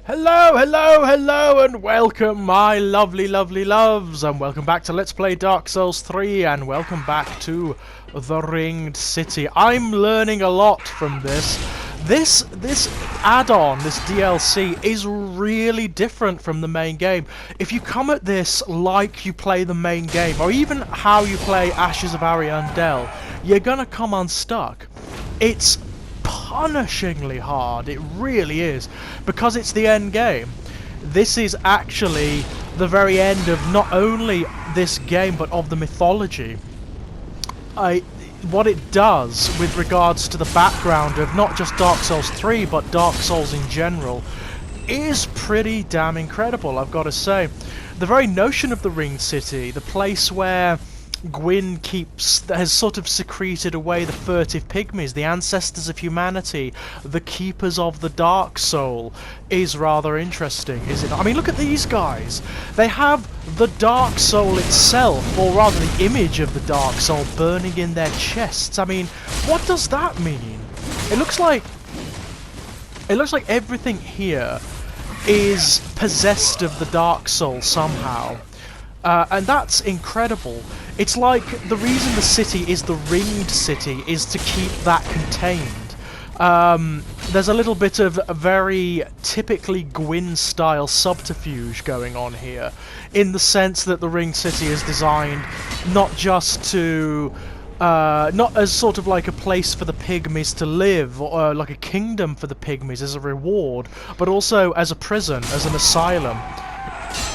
Hello, hello, hello, and welcome, my lovely, lovely loves, and welcome back to Let's Play Dark Souls 3, and welcome back to the Ringed City. I'm learning a lot from this. This add-on, this DLC, is really different from the main game. If you come at this like you play the main game, or even how you play Ashes of Ariandel, you're gonna come unstuck. It's punishingly hard, it really is, because it's the end game. This is actually the very end of not only this game but of the mythology. What it does with regards to the background of not just Dark Souls 3 but Dark Souls in general is pretty damn incredible, I've got to say. The very notion of the Ringed City, the place where Gwyn has sort of secreted away the furtive pygmies, the ancestors of humanity, the keepers of the Dark Soul, is rather interesting, is it not? I mean, look at these guys. They have the Dark Soul itself, or rather the image of the Dark Soul, burning in their chests. I mean, what does that mean? It looks like everything here is possessed of the Dark Soul somehow. And that's incredible. It's like the reason the city is the Ringed City is to keep that contained. There's a little bit of a very typically Gwyn-style subterfuge going on here, in the sense that the Ringed City is designed not just to not as sort of like a place for the pygmies to live, or like a kingdom for the pygmies as a reward, but also as a prison, as an asylum.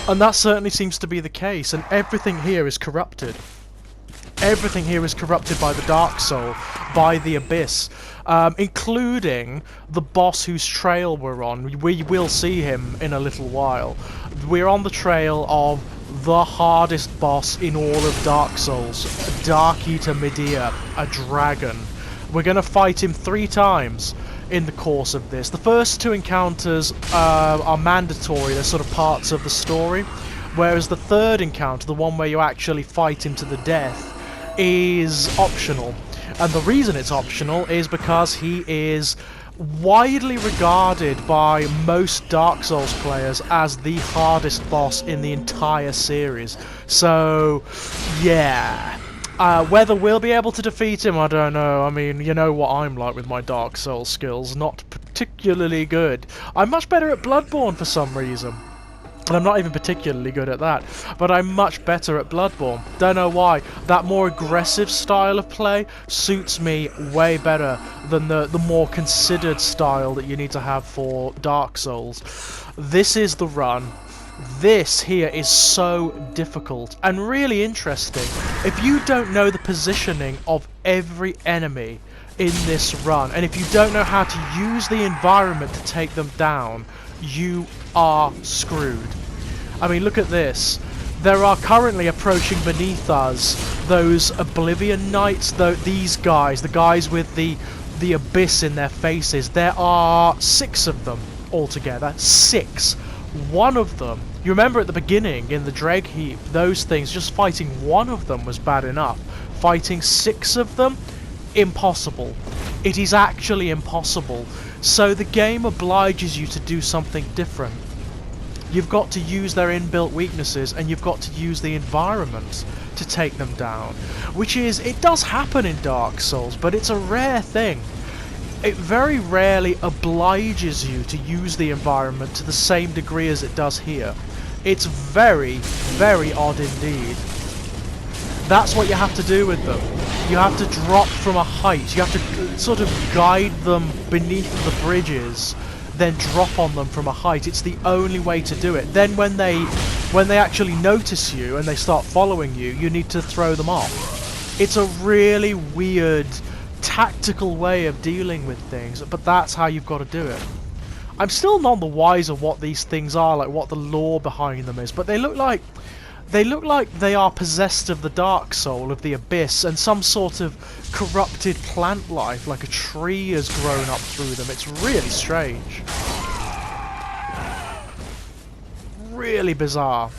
And that certainly seems to be the case, and everything here is corrupted. Everything here is corrupted by the Dark Soul, by the Abyss, including the boss whose trail we're on. We will see him in a little while. We're on the trail of the hardest boss in all of Dark Souls, Dark Eater Medea, a dragon. We're going to fight him 3 times in the course of this. The first 2 encounters are mandatory, they're sort of parts of the story, whereas the third encounter, the one where you actually fight him to the death, is optional. And the reason it's optional is because he is widely regarded by most Dark Souls players as the hardest boss in the entire series. So, yeah. Whether we'll be able to defeat him, I don't know. I mean, you know what I'm like with my Dark Souls skills. Not particularly good. I'm much better at Bloodborne for some reason. And I'm not even particularly good at that. But I'm much better at Bloodborne. Don't know why. That more aggressive style of play suits me way better than the more considered style that you need to have for Dark Souls. This is the run. This here is so difficult and really interesting. If you don't know the positioning of every enemy in this run, and if you don't know how to use the environment to take them down, you are screwed. I mean, look at this. There are currently approaching beneath us those Oblivion Knights, these guys, the guys with the abyss in their faces. There are 6 of them altogether. 6. One of them, you remember at the beginning in the Dreg Heap, those things, just fighting one of them was bad enough. Fighting 6 of them? Impossible. It is actually impossible. So the game obliges you to do something different. You've got to use their inbuilt weaknesses, and you've got to use the environment to take them down. Which is, it does happen in Dark Souls, but it's a rare thing. It very rarely obliges you to use the environment to the same degree as it does here. It's very, very odd indeed. That's what you have to do with them. You have to drop from a height. You have to sort of guide them beneath the bridges, then drop on them from a height. It's the only way to do it. Then when they actually notice you and they start following you, you need to throw them off. It's a really weird tactical way of dealing with things, but that's how you've got to do it. I'm still none the wiser what these things are, like what the lore behind them is, but they look like they are possessed of the Dark Soul, of the Abyss, and some sort of corrupted plant life, like a tree has grown up through them. It's really strange. Really bizarre.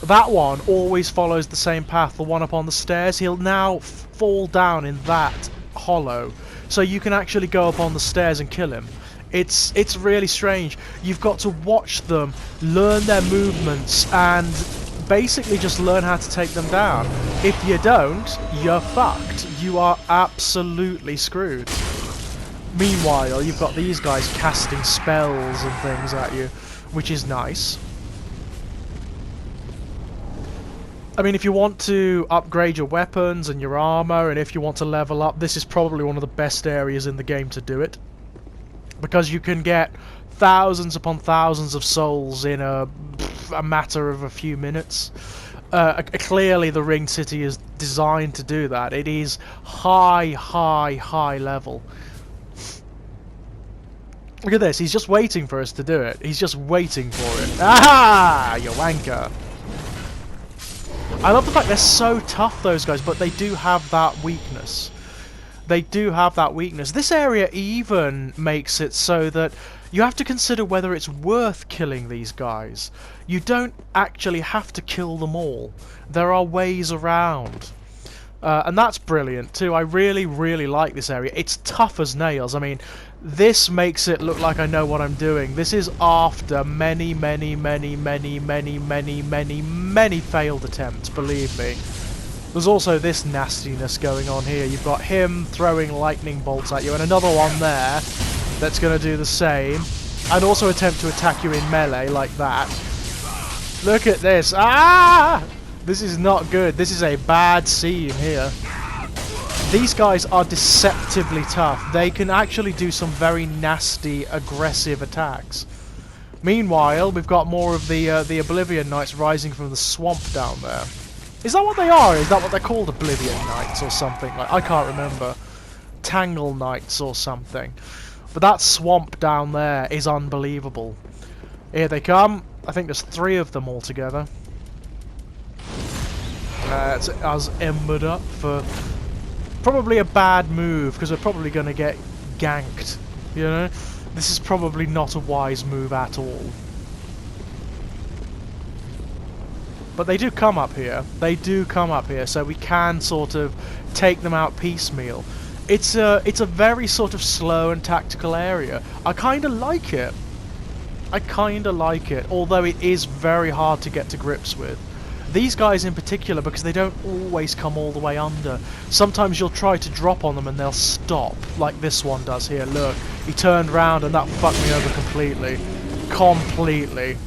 That one always follows the same path, the one up on the stairs. He'll now fall down in that hollow, so you can actually go up on the stairs and kill him. It's really strange. You've got to watch them, learn their movements, and basically just learn how to take them down. If you don't, you're fucked. You are absolutely screwed. Meanwhile, you've got these guys casting spells and things at you, which is nice. I mean, if you want to upgrade your weapons and your armor, and if you want to level up, this is probably one of the best areas in the game to do it. Because you can get thousands upon thousands of souls in a matter of a few minutes. Clearly the Ringed City is designed to do that. It is high level. Look at this, he's just waiting for us to do it. He's just waiting for it. Ah, you wanker! I love the fact they're so tough, those guys, but they do have that weakness. They do have that weakness. This area even makes it so that you have to consider whether it's worth killing these guys. You don't actually have to kill them all. There are ways around. And that's brilliant too. I really like this area. It's tough as nails. I mean, this makes it look like I know what I'm doing. This is after many failed attempts, believe me. There's also this nastiness going on here. You've got him throwing lightning bolts at you, and another one there that's going to do the same, and also attempt to attack you in melee like that. Look at this. Ah! This is not good. This is a bad scene here. These guys are deceptively tough. They can actually do some very nasty, aggressive attacks. Meanwhile, we've got more of the Oblivion Knights rising from the swamp down there. Is that what they are? Is that what they're called? Oblivion Knights or something? Like, I can't remember. Tangle Knights or something. But that swamp down there is unbelievable. Here they come. I think there's 3 of them altogether. It's us embered up for probably a bad move, because we're probably going to get ganked, you know? This is probably not a wise move at all. But they do come up here. They do come up here, so we can sort of take them out piecemeal. It's a very sort of slow and tactical area. I kind of like it. I kind of like it, although it is very hard to get to grips with. These guys in particular, because they don't always come all the way under. Sometimes you'll try to drop on them and they'll stop, like this one does here. Look, he turned round and that fucked me over completely. Completely.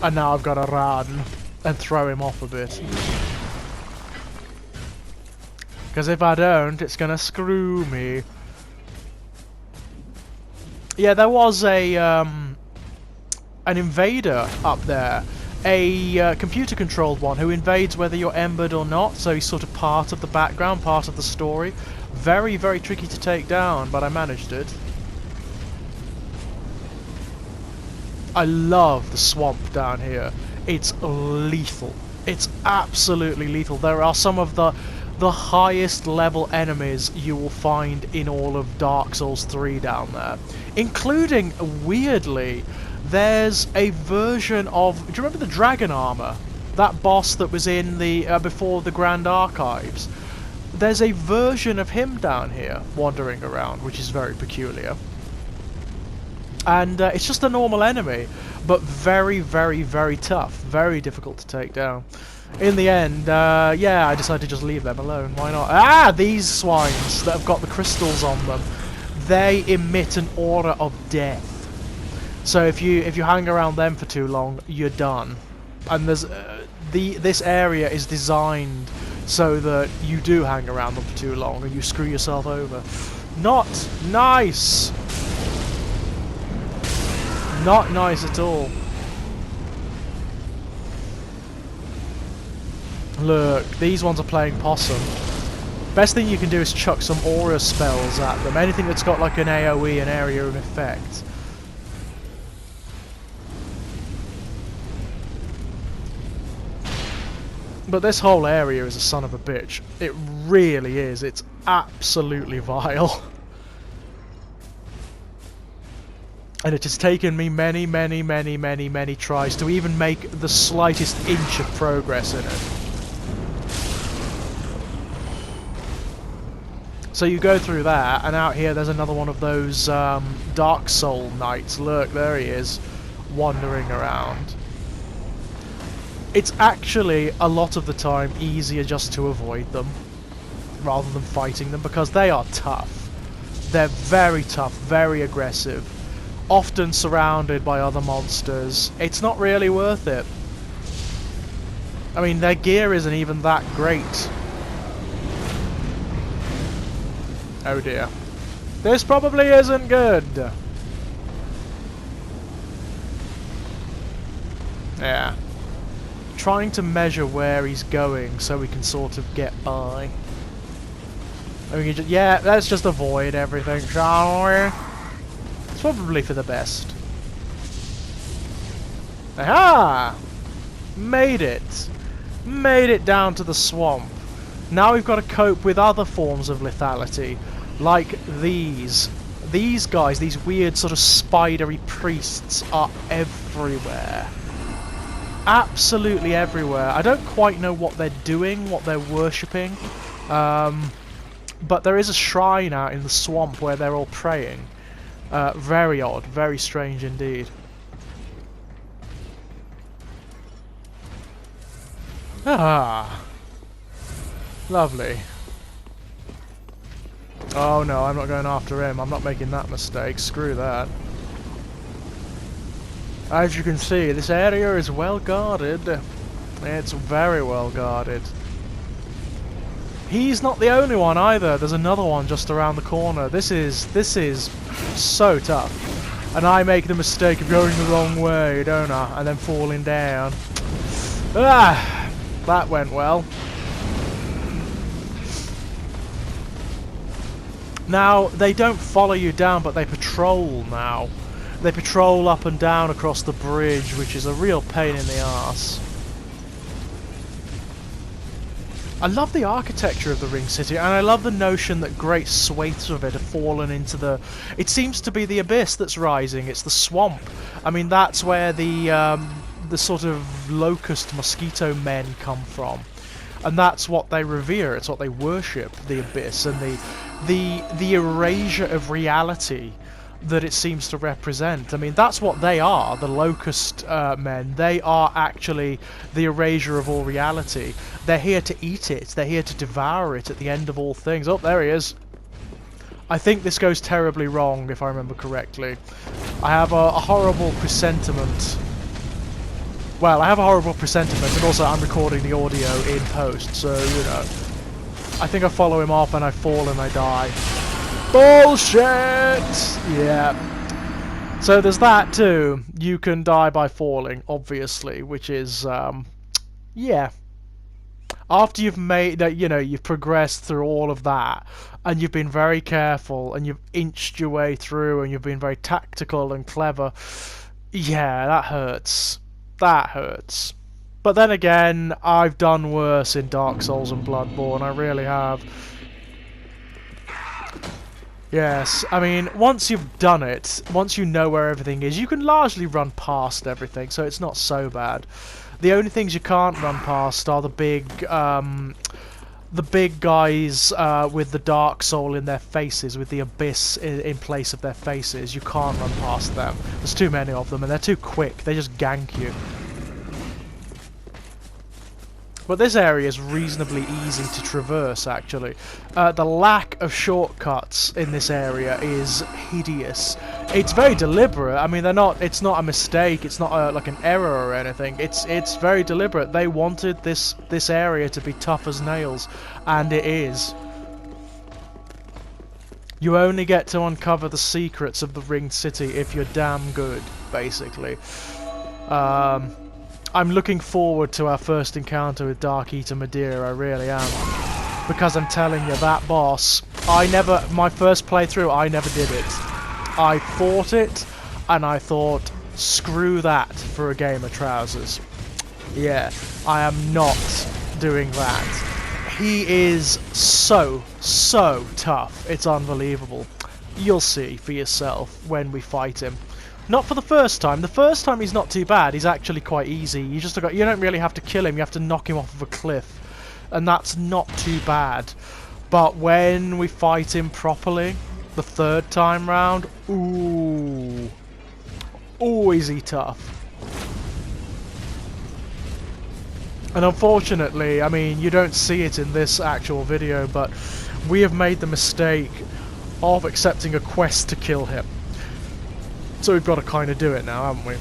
And now I've got to run and throw him off a bit. Because if I don't, it's going to screw me. Yeah, there was an invader up there, a computer-controlled one who invades whether you're embered or not, so he's sort of part of the background, part of the story. Very tricky to take down, but I managed it. I love the swamp down here. It's lethal. It's absolutely lethal. There are some of the highest level enemies you will find in all of Dark Souls 3 down there, including, weirdly, there's a version of... Do you remember the Dragon Armor? That boss that was in the before the Grand Archives? There's a version of him down here wandering around, which is very peculiar. And it's just a normal enemy, but very tough. Very difficult to take down. In the end, yeah, I decided to just leave them alone. Why not? Ah, these swines that have got the crystals on them. They emit an aura of death. So if you hang around them for too long, you're done. And there's this area is designed so that you do hang around them for too long and you screw yourself over. Not nice. Not nice at all. Look, these ones are playing possum. Best thing you can do is chuck some aura spells at them. Anything that's got like an AoE, an area of effect. But this whole area is a son of a bitch. It really is. It's absolutely vile. And it has taken me many tries to even make the slightest inch of progress in it. So you go through that, and out here there's another one of those Dark Soul Knights. Look, there he is, wandering around. It's actually, a lot of the time, easier just to avoid them, rather than fighting them, because they are tough. They're very tough, very aggressive, often surrounded by other monsters. It's not really worth it. I mean, their gear isn't even that great. Oh dear. This probably isn't good. Yeah. Trying to measure where he's going so we can sort of get by. We can just, yeah, let's just avoid everything, shall we? It's probably for the best. Aha! Made it! Made it down to the swamp. Now we've got to cope with other forms of lethality, like these. These guys, these weird sort of spidery priests, are everywhere. Absolutely everywhere. I don't quite know what they're doing, what they're worshipping, but there is a shrine out in the swamp where they're all praying. Very odd, very strange indeed. Ah, lovely. Oh no, I'm not going after him. I'm not making that mistake. Screw that. As you can see, this area is well guarded. It's very well guarded. He's not the only one either. There's another one just around the corner. This is so tough. And I make the mistake of going the wrong way, don't I? And then falling down. Ah, that went well. Now, they don't follow you down, but they patrol now. They patrol up and down across the bridge, which is a real pain in the arse. I love the architecture of the Ring City, and I love the notion that great swathes of it have fallen into the... It seems to be the abyss that's rising. It's the swamp. I mean, that's where the sort of locust mosquito men come from. And that's what they revere. It's what they worship, the abyss, and the erasure of reality that it seems to represent. I mean, that's what they are, the locust men. They are actually the erasure of all reality. They're here to eat it. They're here to devour it at the end of all things. Oh, there he is. I think this goes terribly wrong, if I remember correctly. I have a horrible presentiment. Well, I have a horrible presentiment, and also I'm recording the audio in post, so, you know. I think I follow him off and I fall and I die. Bullshit! Yeah. So there's that too. You can die by falling, obviously, which is, yeah. After you've made, you know, you've progressed through all of that, and you've been very careful, and you've inched your way through, and you've been very tactical and clever, yeah, that hurts. That hurts. But then again, I've done worse in Dark Souls and Bloodborne, I really have. Yes, I mean, once you've done it, once you know where everything is, you can largely run past everything, so it's not so bad. The only things you can't run past are the big guys with the Dark Soul in their faces, with the abyss in place of their faces. You can't run past them. There's too many of them, and they're too quick. They just gank you. But this area is reasonably easy to traverse, actually. The lack of shortcuts in this area is hideous. It's very deliberate. I mean, it's not a mistake. It's not like an error or anything. It's very deliberate. They wanted this area to be tough as nails, and it is. You only get to uncover the secrets of the Ringed City if you're damn good, basically. I'm looking forward to our first encounter with Dark Eater Madeira, I really am. Because I'm telling you, that boss, my first playthrough, I never did it. I fought it, and I thought, screw that for a game of trousers. Yeah, I am not doing that. He is so tough, it's unbelievable. You'll see for yourself when we fight him. Not for the first time. The first time he's not too bad. He's actually quite easy. You don't really have to kill him. You have to knock him off of a cliff, and that's not too bad. But when we fight him properly, the third time round, ooh. Ooh, is he tough. And unfortunately, I mean, you don't see it in this actual video, but we have made the mistake of accepting a quest to kill him. So we've got to kind of do it now, haven't we?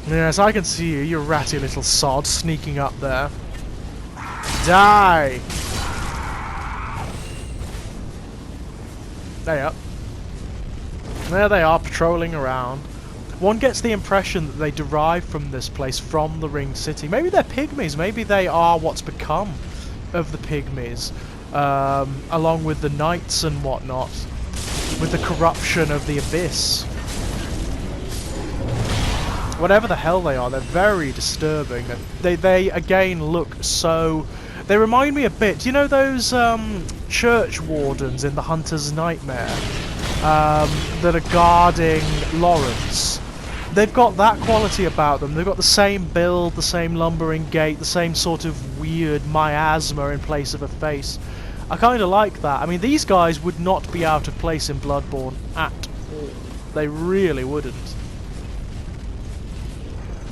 Yes, I can see you, you ratty little sod, sneaking up there. Die! There you are. There they are, patrolling around. One gets the impression that they derive from this place from the Ringed City. Maybe they're pygmies, maybe they are what's become of the pygmies, along with the knights and whatnot, with the corruption of the abyss. Whatever the hell they are, they're very disturbing. They again look so... They remind me a bit, you know those church wardens in The Hunter's Nightmare that are guarding Lawrence? They've got that quality about them. They've got the same build, the same lumbering gait, the same sort of weird miasma in place of a face. I kind of like that. I mean, these guys would not be out of place in Bloodborne at all. They really wouldn't.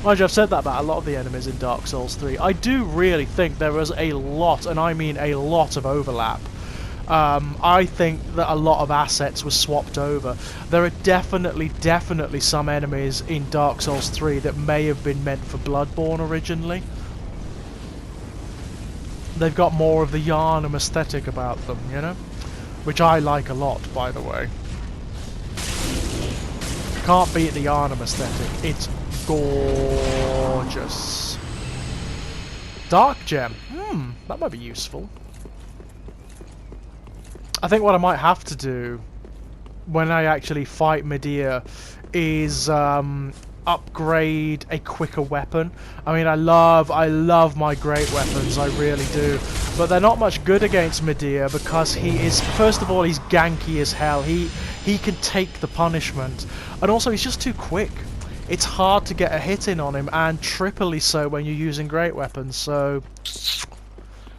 Mind you, I've said that about a lot of the enemies in Dark Souls 3. I do really think there is a lot, and I mean a lot, of overlap. I think that a lot of assets were swapped over. There are definitely some enemies in Dark Souls 3 that may have been meant for Bloodborne originally. They've got more of the Yharnam aesthetic about them, you know? Which I like a lot, by the way. Can't beat the Yharnam aesthetic. It's gorgeous. Dark Gem. That might be useful. I think what I might have to do when I actually fight Medea is upgrade a quicker weapon. I mean, I love my great weapons, I really do. But they're not much good against Medea because he is, first of all, he's ganky as hell. He can take the punishment. And also, he's just too quick. It's hard to get a hit in on him, and triply so when you're using great weapons, so...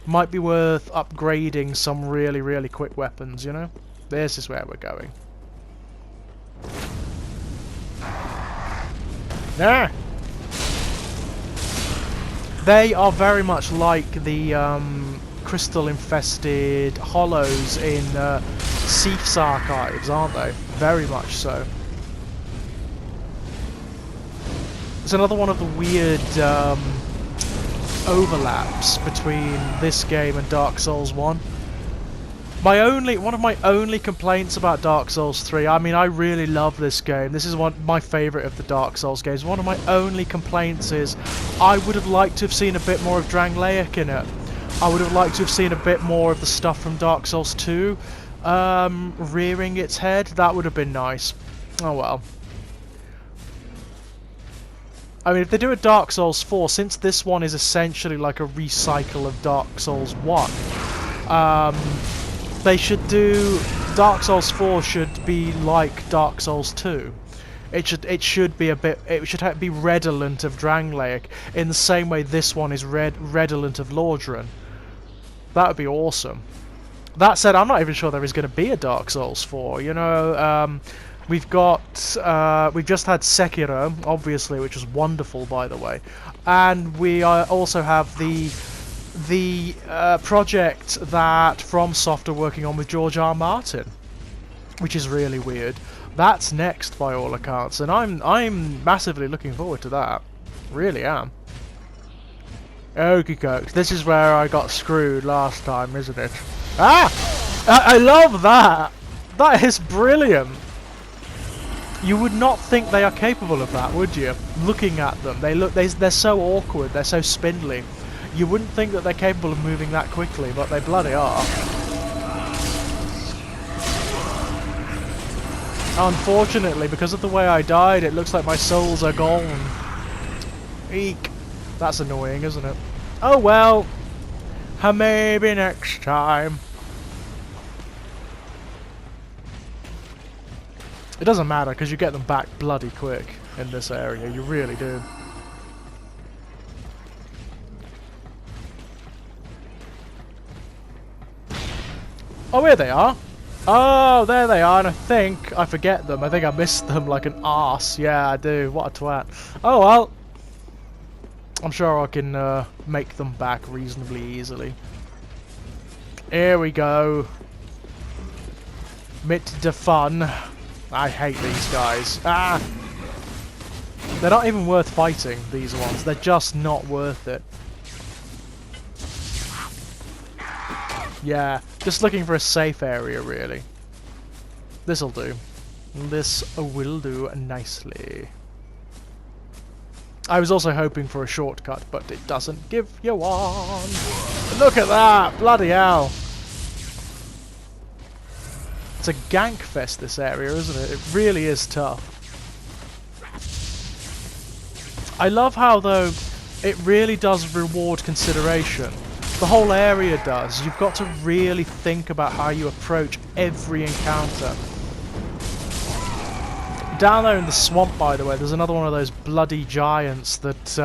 Might be worth upgrading some really quick weapons, you know? This is where we're going. Nah! They are very much like the crystal-infested hollows in Sif's archives, aren't they? Very much so. It's another one of the weird overlaps between this game and Dark Souls 1. One of my only complaints about Dark Souls 3, I mean, I really love this game. This is my favourite of the Dark Souls games. One of my only complaints is I would have liked to have seen a bit more of Drangleic in it. I would have liked to have seen a bit more of the stuff from Dark Souls 2 rearing its head. That would have been nice. Oh well. I mean, if they do a Dark Souls 4, since this one is essentially like a recycle of Dark Souls 1, they should do... Dark Souls 4 should be like Dark Souls 2. It should be a bit... It should be redolent of Drangleic, in the same way this one is redolent of Lordran. That would be awesome. That said, I'm not even sure there is going to be a Dark Souls 4, you know... We've got, we've just had Sekiro, obviously, which was wonderful, by the way, and we also have the project that FromSoft are working on with George R. Martin, which is really weird. That's next, by all accounts, and I'm massively looking forward to that. Really am. Okie dokes. This is where I got screwed last time, isn't it? Ah! I love that. That is brilliant. You would not think they are capable of that, would you? Looking at them, they're so awkward, they're so spindly. You wouldn't think that they're capable of moving that quickly, but they bloody are. Unfortunately, because of the way I died, it looks like my souls are gone. Eek. That's annoying, isn't it? Oh well. Maybe next time. It doesn't matter, because you get them back bloody quick in this area, you really do. Oh, here they are. Oh, there they are, and I forget them. I think I missed them like an arse. Yeah, I do. What a twat. Oh, well. I'm sure I can make them back reasonably easily. Here we go. Mit de fun. I hate these guys. Ah! They're not even worth fighting, these ones. They're just not worth it. Yeah, just looking for a safe area, really. This'll do. This will do nicely. I was also hoping for a shortcut, but it doesn't give you one. Look at that! Bloody hell! It's a gank fest, this area, isn't it? It really is tough. I love how, though, it really does reward consideration. The whole area does. You've got to really think about how you approach every encounter. Down there in the swamp, by the way, there's another one of those bloody giants that,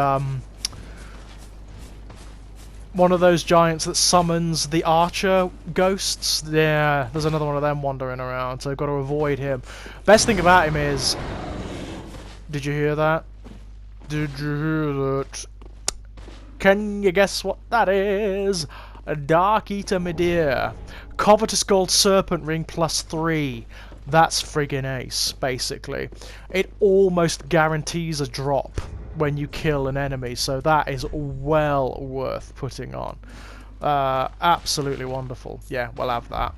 one of those giants that summons the archer ghosts. Yeah, there's another one of them wandering around, so I've got to avoid him. Best thing about him is... Did you hear that? Did you hear that? Can you guess what that is? A Dark Eater Midir. Covetous Gold Serpent Ring +3. That's friggin' ace, basically. It almost guarantees a drop when you kill an enemy, so that is well worth putting on. Absolutely wonderful. Yeah, we'll have that.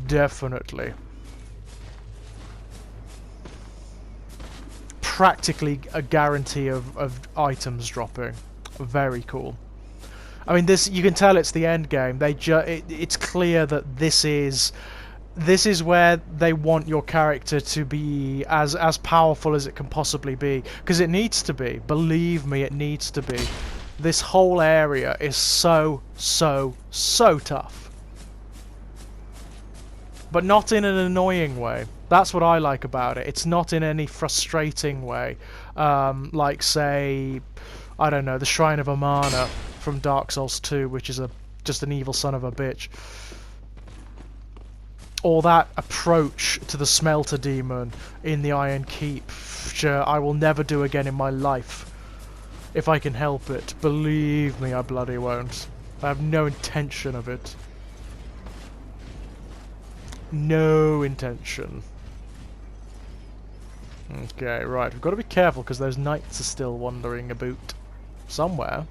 Definitely. Practically a guarantee of items dropping. Very cool. I mean, this, you can tell it's the end game. It's clear that this is where they want your character to be as powerful as it can possibly be, because it needs to be. Believe me, it needs to be. This whole area is so tough, but not in an annoying way. That's what I like about it. It's not in any frustrating way, like, say, I don't know, the Shrine of Amana from Dark Souls 2, which is just an evil son of a bitch. Or that approach to the Smelter Demon in the Iron Keep, which I will never do again in my life. If I can help it. Believe me, I bloody won't. I have no intention of it. No intention. Okay, right. We've got to be careful because those knights are still wandering about somewhere.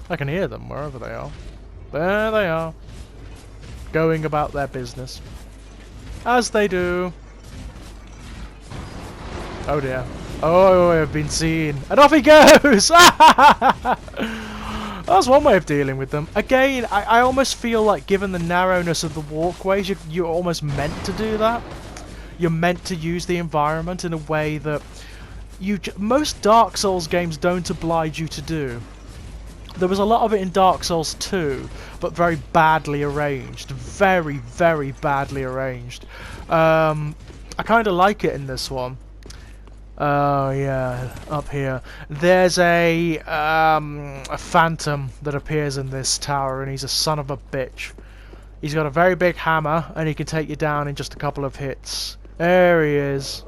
I can hear them wherever they are. There they are. Going about their business. As they do. Oh dear. Oh, I've been seen. And off he goes! That's one way of dealing with them. Again, I almost feel like, given the narrowness of the walkways, you're almost meant to do that. You're meant to use the environment in a way that most Dark Souls games don't oblige you to do. There was a lot of it in Dark Souls 2, but very badly arranged. Very, very badly arranged. I kind of like it in this one. Oh yeah, up here. There's a phantom that appears in this tower, and he's a son of a bitch. He's got a very big hammer, and he can take you down in just a couple of hits. There he is.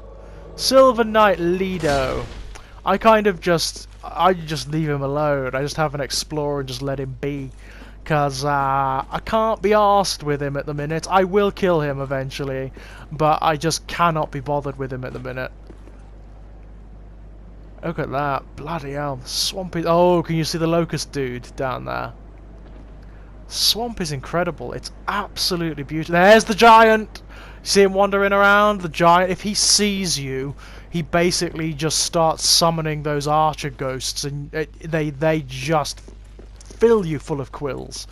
Silver Knight Lido. I just leave him alone. I just have an explore and just let him be. Because I can't be arsed with him at the minute. I will kill him eventually, but I just cannot be bothered with him at the minute. Look at that. Bloody hell. The swamp is... Oh, can you see the locust dude down there? Swamp is incredible. It's absolutely beautiful. There's the giant! See him wandering around? The giant, if he sees you, he basically just starts summoning those archer ghosts, and they just fill you full of quills.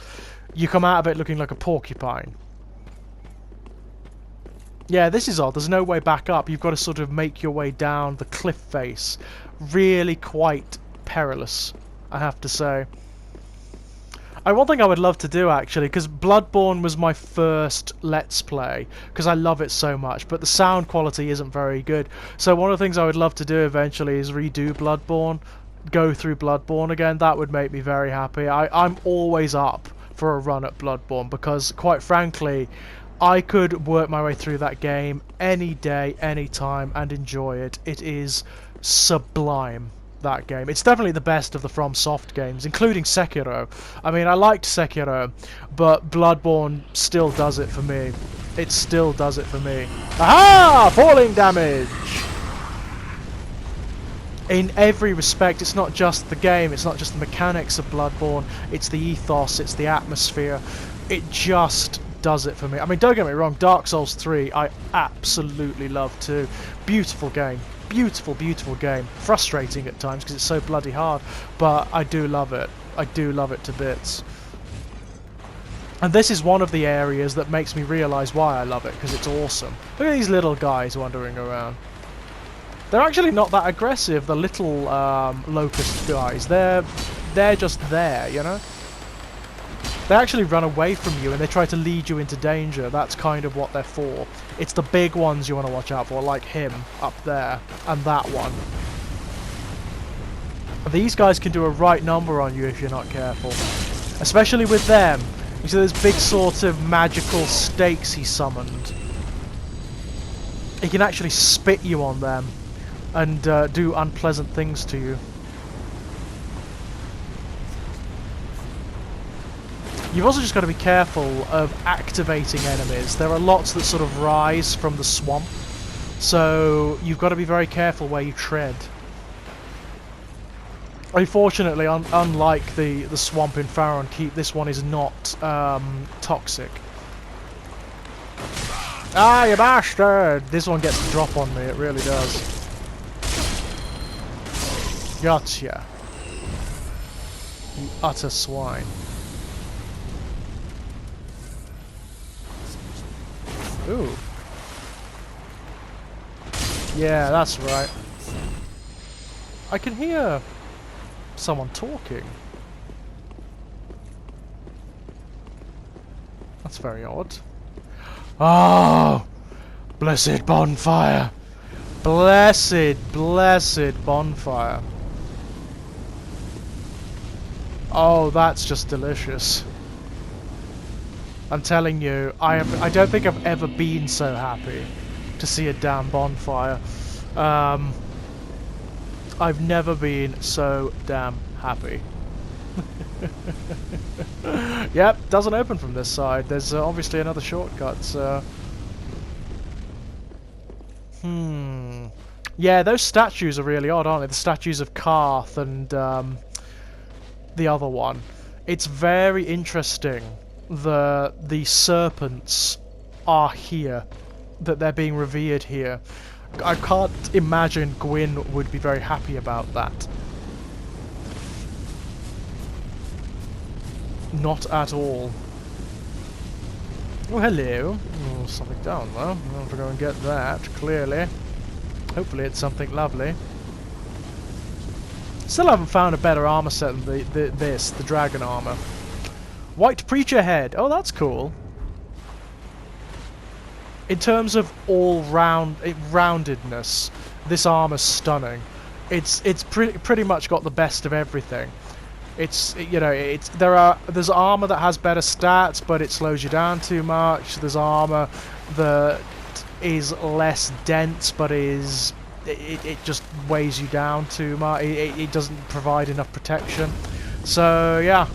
You come out of it looking like a porcupine. Yeah, this is odd. There's no way back up. You've got to sort of make your way down the cliff face. Really quite perilous, I have to say. One thing I would love to do, actually, because Bloodborne was my first Let's Play, because I love it so much, but the sound quality isn't very good. So one of the things I would love to do eventually is redo Bloodborne, go through Bloodborne again. That would make me very happy. I'm always up for a run at Bloodborne, because quite frankly, I could work my way through that game any day, any time, and enjoy it. It is sublime, that game. It's definitely the best of the FromSoft games, including Sekiro. I mean, I liked Sekiro, but Bloodborne still does it for me. It still does it for me. Aha! Falling damage! In every respect, it's not just the game, it's not just the mechanics of Bloodborne, it's the ethos, it's the atmosphere. It just does it for me. I mean, don't get me wrong, Dark Souls 3 I absolutely love too. Beautiful game. Beautiful, beautiful game. Frustrating at times because it's so bloody hard, but I do love it. I do love it to bits. And this is one of the areas that makes me realise why I love it, because it's awesome. Look at these little guys wandering around. They're actually not that aggressive, the little locust guys. They're just there, you know? They actually run away from you and they try to lead you into danger. That's kind of what they're for. It's the big ones you want to watch out for, like him up there and that one. These guys can do a right number on you if you're not careful. Especially with them. You see those big sort of magical stakes he summoned. He can actually spit you on them and do unpleasant things to you. You've also just got to be careful of activating enemies. There are lots that sort of rise from the swamp, so you've got to be very careful where you tread. Unfortunately, unlike the swamp in Pharaoh Keep, this one is not toxic. Ah, you bastard! This one gets the drop on me, it really does. Gotcha. You utter swine. Ooh. Yeah, that's right. I can hear someone talking. That's very odd. Oh! Blessed bonfire! Blessed, blessed bonfire. Oh, that's just delicious. I'm telling you, I don't think I've ever been so happy to see a damn bonfire. I've never been so damn happy. Yep, doesn't open from this side. There's obviously another shortcut, so... Yeah, those statues are really odd, aren't they? The statues of Karth and the other one. It's very interesting. The serpents are here, that they're being revered here. I can't imagine Gwyn would be very happy about that. Not at all. Oh, hello. Oh, something down there. I'm going to go and get that, clearly. Hopefully it's something lovely. Still haven't found a better armor set than the dragon armor. White Preacher Head. Oh, that's cool. In terms of roundedness, this armor's stunning. It's pretty much got the best of everything. It's, you know, there's armor that has better stats, but it slows you down too much. There's armor that is less dense, but it just weighs you down too much. It doesn't provide enough protection. So yeah.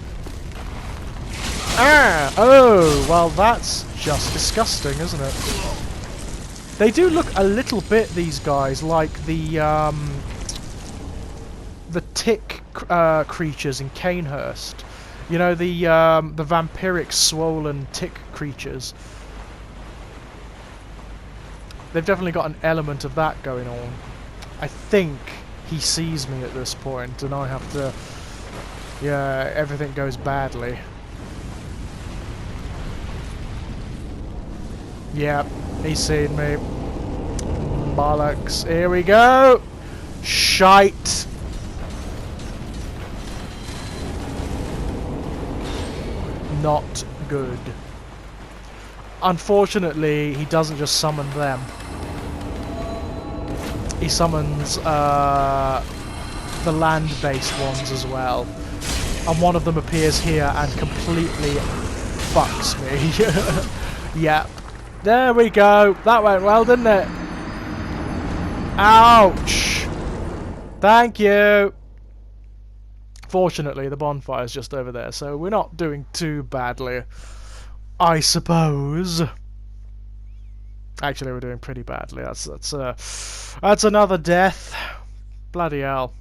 Ah! Oh, well that's just disgusting, isn't it? They do look a little bit, these guys, like the tick creatures in Canehurst. You know, the vampiric swollen tick creatures. They've definitely got an element of that going on. I think he sees me at this point, and I have to... Yeah, everything goes badly. Yep, he's seen me. Bollocks. Here we go! Shite! Not good. Unfortunately, he doesn't just summon them. He summons the land-based ones as well. and one of them appears here and completely fucks me. Yep. There we go. That went well, didn't it? Ouch! Thank you! Fortunately, the bonfire's just over there, so we're not doing too badly, I suppose. Actually, we're doing pretty badly. That's another death. Bloody hell.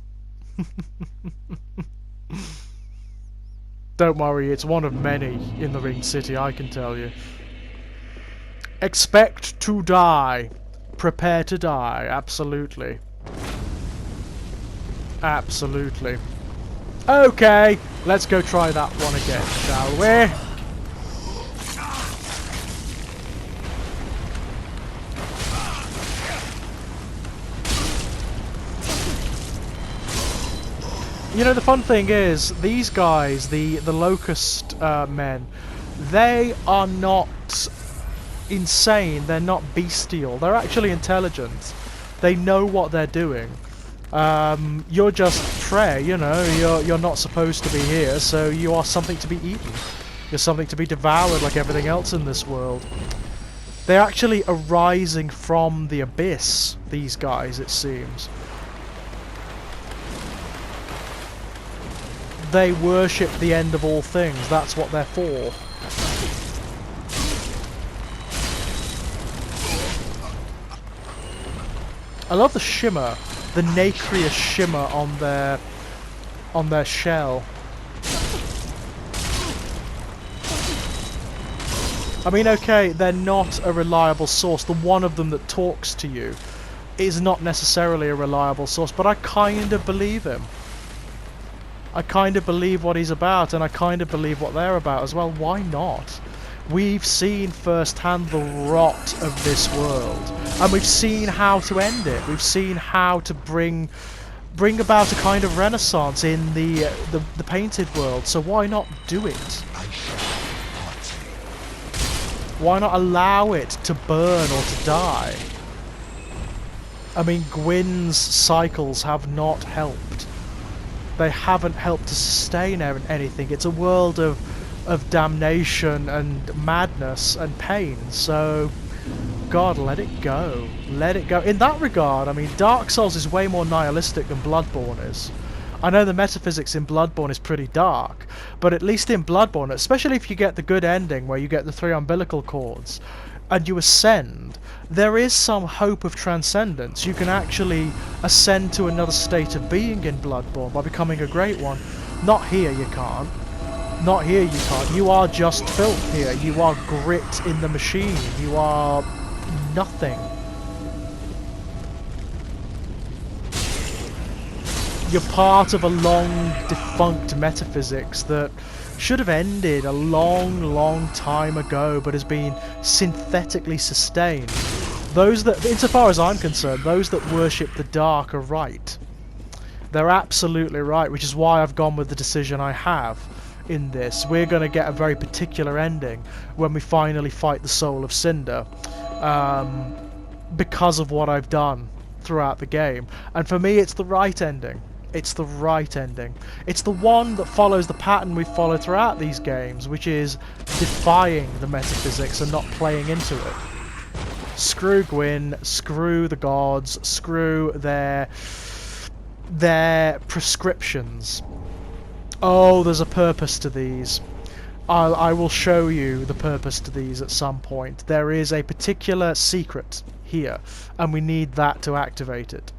Don't worry, it's one of many in the Ringed City, I can tell you. Expect to die. Prepare to die. Absolutely. Absolutely. Okay, let's go try that one again, shall we? You know, the fun thing is, these guys, the Locust men, they are not insane, they're not bestial, they're actually intelligent. They know what they're doing. You're just prey, you know, you're not supposed to be here, so you are something to be eaten. You're something to be devoured like everything else in this world. They're actually arising from the abyss, these guys, it seems. They worship the end of all things, that's what they're for. I love the shimmer, the nacreous shimmer on their shell. I mean, okay, they're not a reliable source. The one of them that talks to you is not necessarily a reliable source, but I kind of believe him. I kind of believe what he's about, and I kind of believe what they're about as well. Why not? We've seen firsthand the rot of this world, and we've seen how to end it. We've seen how to bring about a kind of renaissance in the painted world. So why not do it? Why not allow it to burn or to die? I mean, Gwyn's cycles have not helped. They haven't helped to sustain anything. It's a world of damnation and madness and pain. So, God, let it go. Let it go. In that regard, I mean, Dark Souls is way more nihilistic than Bloodborne is. I know the metaphysics in Bloodborne is pretty dark, but at least in Bloodborne, especially if you get the good ending where you get the 3 umbilical cords and you ascend, there is some hope of transcendence. You can actually ascend to another state of being in Bloodborne by becoming a great one. Not here, you can't. Not here, you can't. You are just filth here. You are grit in the machine. You are nothing. You're part of a long defunct metaphysics that should have ended a long time ago, but has been synthetically sustained. Those that, insofar as I'm concerned, those that worship the dark are right. They're absolutely right, which is why I've gone with the decision I have in this. We're going to get a very particular ending when we finally fight the Soul of Cinder, because of what I've done throughout the game. And for me, it's the right ending. It's the right ending. It's the one that follows the pattern we've followed throughout these games, which is defying the metaphysics and not playing into it. Screw Gwyn, screw the gods, screw their prescriptions. Oh, there's a purpose to these. I will show you the purpose to these at some point. There is a particular secret here, and we need that to activate it.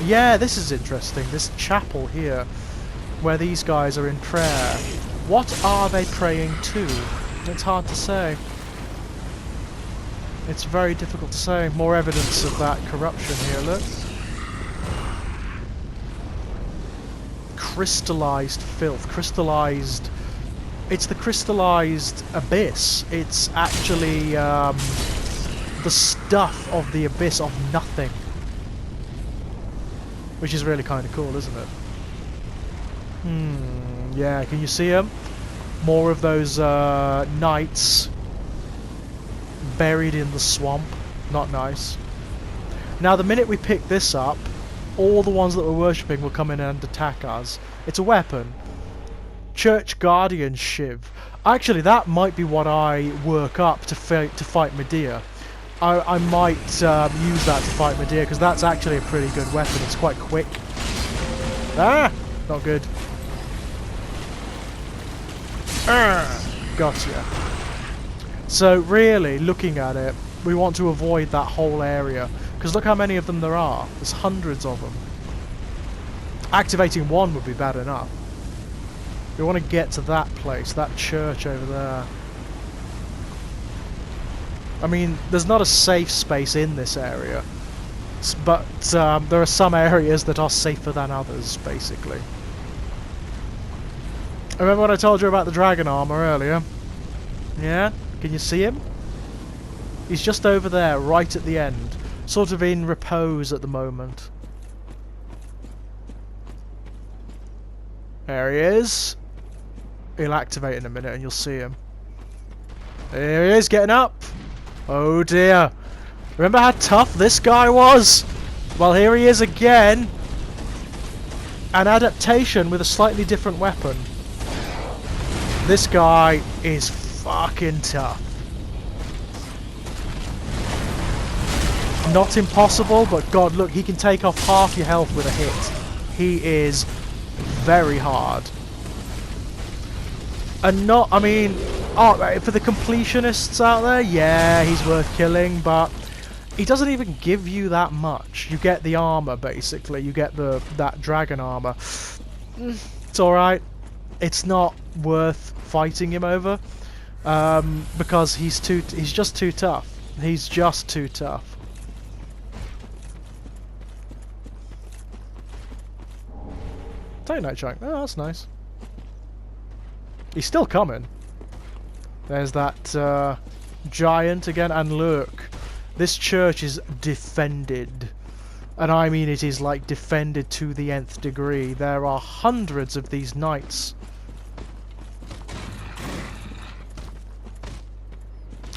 Yeah, this is interesting. This chapel here, where these guys are in prayer. What are they praying to? It's hard to say. It's very difficult to say. More evidence of that corruption here, look. Crystallized filth. Crystallized... It's the crystallized abyss. It's actually the stuff of the abyss, of nothing. Which is really kind of cool, isn't it? Yeah, can you see them? More of those knights buried in the swamp. Not nice. Now, the minute we pick this up, all the ones that we're worshipping will come in and attack us. It's a weapon. Church Guardian Shiv. Actually, that might be what I work up to fight Medea. I might use that to fight Medea, because that's actually a pretty good weapon. It's quite quick. Ah! Not good. Gotcha. So really, looking at it, we want to avoid that whole area, because look how many of them there are. There's hundreds of them. Activating one would be bad enough. We want to get to that place, that church over there. I mean, there's not a safe space in this area, but there are some areas that are safer than others, basically. Remember what I told you about the dragon armor earlier? Yeah? Can you see him? He's just over there, right at the end. Sort of in repose at the moment. There he is. He'll activate in a minute and you'll see him. There he is, getting up. Oh dear. Remember how tough this guy was? Well, here he is again. An adaptation with a slightly different weapon. This guy is fucking tough. Not impossible, but god, look, he can take off half your health with a hit. He is very hard. And not, I mean, for the completionists out there, yeah, he's worth killing, but he doesn't even give you that much. You get the armor, basically. You get that dragon armor. It's alright. It's not worth fighting him over, because he's just too tough. He's just too tough. Titanite chunk. Oh, that's nice. He's still coming. There's that giant again, and look, this church is defended, and I mean it is like defended to the nth degree. There are hundreds of these knights.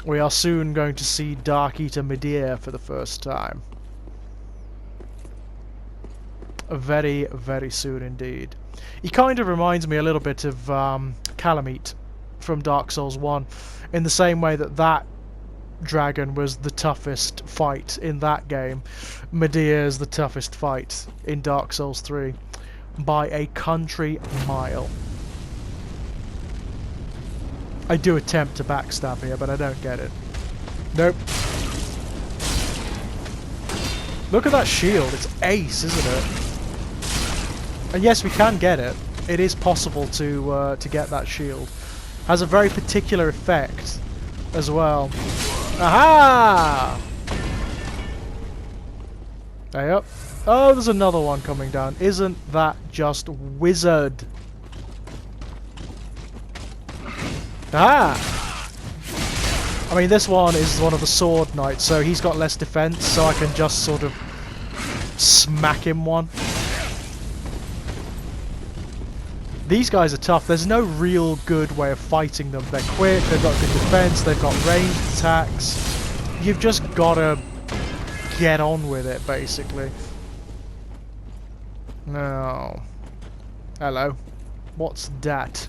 We are soon going to see Dark Eater Medea for the first time. Very, very soon indeed. He kind of reminds me a little bit of Calamite from Dark Souls 1, in the same way that that dragon was the toughest fight in that game. Medea is the toughest fight in Dark Souls 3 by a country mile. I do attempt to backstab here, but I don't get it. Nope. Look at that shield, it's ace, isn't it? And yes, we can get it. It is possible to get that shield. Has a very particular effect as well. Aha! Yep. Oh, there's another one coming down. Isn't that just wizard? Ah! I mean, this one is one of the sword knights, so he's got less defense, so I can just sort of smack him one. These guys are tough. There's no real good way of fighting them. They're quick, they've got good defense, they've got ranged attacks. You've just got to get on with it, basically. No. Hello. What's that?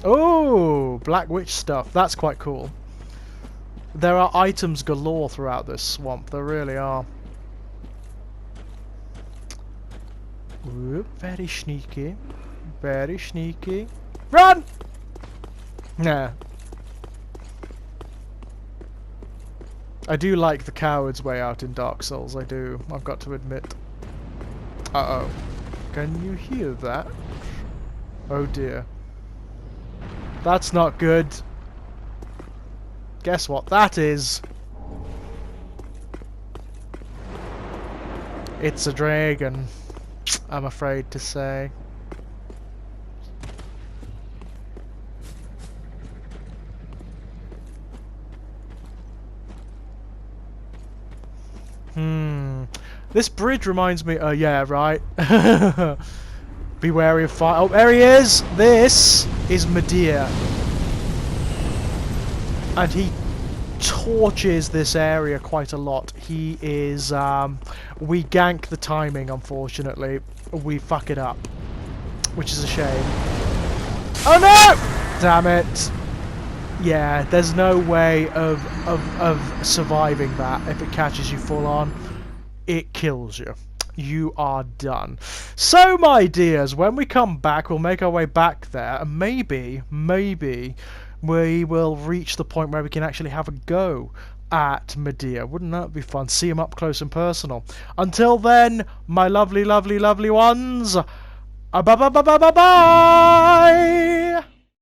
Oh, Black Witch stuff. That's quite cool. There are items galore throughout this swamp. There really are. Ooh, very sneaky. Very sneaky. Run! Nah. I do like the coward's way out in Dark Souls, I do. I've got to admit. Uh-oh. Can you hear that? Oh dear. That's not good. Guess what that is? It's a dragon, I'm afraid to say. This bridge reminds me... yeah, right. Be wary of fire. Oh, there he is! This is Medea. And he torches this area quite a lot. He is... we gank the timing, unfortunately. We fuck it up. Which is a shame. Oh no! Damn it. Yeah, there's no way of surviving that if it catches you full on. It kills you. You are done. So, my dears, when we come back, we'll make our way back there, and maybe we will reach the point where we can actually have a go at Medea. Wouldn't that be fun? See him up close and personal. Until then, my lovely, lovely, lovely ones, bye-bye-bye-bye-bye!